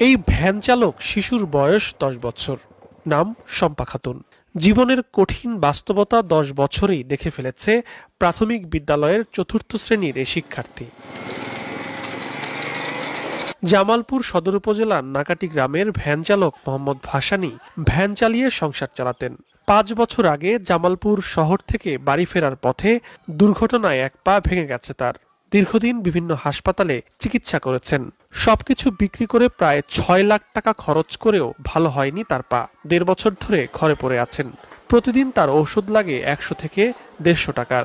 এই ভ্যান চালক শিশুর বয়স ১০ বছর, নাম শম্পা খাতুন। জীবনের কঠিন বাস্তবতা ১০ বছরেই দেখে ফেলেছে প্রাথমিক বিদ্যালয়ের ৪র্থ শ্রেণীর এই শিক্ষার্থী। জামালপুর সদর উপজেলার নাকাটি গ্রামের ভ্যান চালক মোহাম্মদ ভাসানী ভ্যান চালিয়ে সংসার চালাতেন। ৫ বছর আগে জামালপুর শহর থেকে বাড়ি ফেরার পথে দুর্ঘটনায় এক পা ভেঙে গেছে তার। দীর্ঘদিন বিভিন্ন হাসপাতালে চিকিৎসা করেছেন। সবকিছু বিক্রি করে প্রায় ৬ লাখ টাকা খরচ করেও ভালো হয়নি তার পা। ১.৫ বছর ধরে ঘরে পড়ে আছেন। প্রতিদিন তার ওষুধ লাগে ১০০ থেকে ১৫০ টাকার।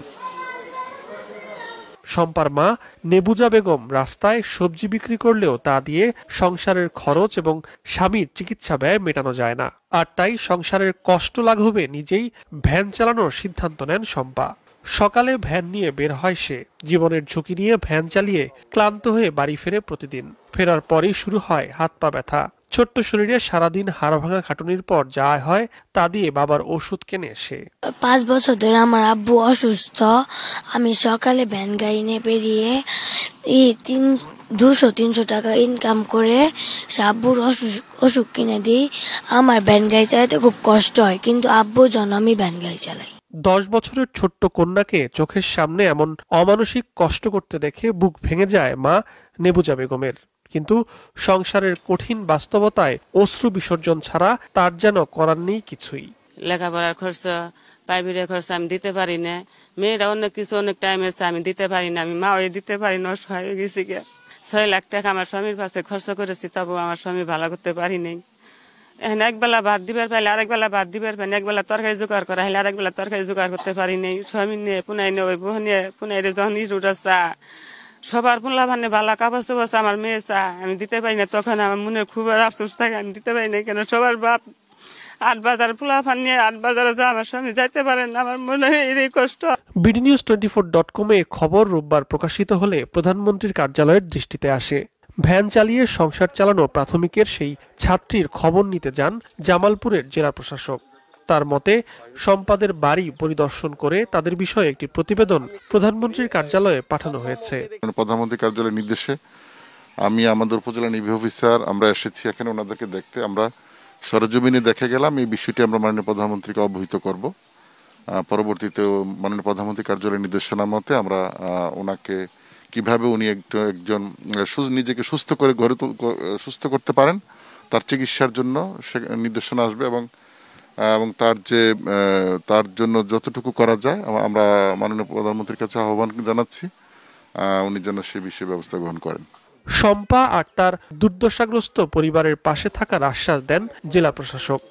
শম্পার মা নেবুজা বেগম রাস্তায় সবজি বিক্রি করলেও তা দিয়ে সংসারের খরচ এবং স্বামীর চিকিৎসা ব্যয় মেটানো যায় না। আর তাই সংসারের কষ্ট লাঘবে নিজেই ভ্যান চালানোর সিদ্ধান্ত নেন শম্পা। সকালে ভ্যান নিয়ে বের হয় সে। জীবনের ঝুঁকি নিয়ে ভ্যান চালিয়ে ক্লান্ত হয়ে বাড়ি ফেরে প্রতিদিন। ফেরার পরেই শুরু হয় হাত পা ব্যথা। ছোট্ট শরীরে সারাদিন হাড়ভাঙা খাটুনির পর যা হয় তা দিয়ে বাবার ওষুধ কেনে সে। ৫ বছর ধরে আমার আব্বু অসুস্থ। আমি সকালে ভ্যান গাড়ি নিয়ে বেরিয়ে ২০০-৩০০ টাকা ইনকাম করে আব্বুর ওষুধ কিনে দিই। আমার ভ্যান গাড়ি চালাতে খুব কষ্ট হয়, কিন্তু আব্বুর জন্য আমি ভ্যান গাড়ি চালাই। ১০ বছরের ছোট্ট কন্যাকে চোখের সামনে এমন অমানসিক কষ্ট করতে দেখে বুক ভেঙে যায় মা নেবুজা বেগমের। কিন্তু সংসারের কঠিন বাস্তবতায় অশ্রু বিসর্জন ছাড়া তার যেন করার নেই কিছুই। লেখাপড়ার খরচ, প্রাইভেটের খরচ আমি দিতে পারি না। মেয়েরা অনেক কিছু অনেক টাইম আছে, আমি দিতে পারি না। আমি মা হয়ে দিতে পারি না, অসহায় হয়ে গেছি গে। ৬ লাখ টাকা আমার স্বামীর পাশে খরচ করেছি, তবু আমার স্বামী ভালো করতে পারি নাই। এখন একবেলা ভাত দিবার পাইলে আরেকবেলা ভাত দিবার পাই না, একবেলা তরকারি জোগাড় করা হলে আরেকবেলা তরকারি জোগাড় করতে পারি নাই। স্বামী নিয়ে পুনাই নিয়ে ওই বউ নিয়ে পুনাই যখন ইটুটা চা সবার পোলা ভানে ভালো কাপড় চোপড় আমার মেয়ে চা আমি দিতে পারি না, তখন আমার মনে খুব আফসোস থাকে আমি দিতে পারি না কেন। সবার বাপ ৮ বাজার পোলা ফান নিয়ে ৮ বাজারে যা আমার স্বামী যাইতে পারেন, আমার মনে হয় এই কষ্ট। বিডিনিউজ24.com এ খবর রোববার প্রকাশিত হলে প্রধানমন্ত্রীর কার্যালয়ের দৃষ্টিতে আসে। ভ্যান চালিয়ে সংসার চালানো প্রাথমিকের সেই ছাত্রীর খবর নিতে যান জামালপুরের জেলা প্রশাসক। তার মতে, শম্পাদের বাড়ি পরিদর্শন করে তাদের বিষয়ে একটি প্রতিবেদন প্রধানমন্ত্রীর কার্যালয়ে পাঠানো হয়েছে। প্রধানমন্ত্রীর কার্যালয়ের নির্দেশে আমি আমাদের উপজেলা নির্বাহী অফিসার আমরা এসেছি এখানে ওনাদেরকে দেখতে। আমরা সরেজমিনে দেখে গেলাম। এই বিষয়টি আমরা মাননীয় প্রধানমন্ত্রীকে অবহিত করব। পরবর্তীতে মাননীয় প্রধানমন্ত্রী কার্যালয়ের নির্দেশনা মতে আমরা ওনাকে কিভাবে উনি একজন নিজেকে সুস্থ করে সুস্থ করতে পারেন তার চিকিৎসার জন্য নির্দেশনা আসবে এবং তার জন্য যতটুকু করা যায় আমরা মাননীয় প্রধানমন্ত্রীর কাছে আহ্বান জানাচ্ছি উনি যেন সে বিষয়ে ব্যবস্থা গ্রহণ করেন। শম্পা আর তার দুর্দশাগ্রস্ত পরিবারের পাশে থাকার আশ্বাস দেন জেলা প্রশাসক।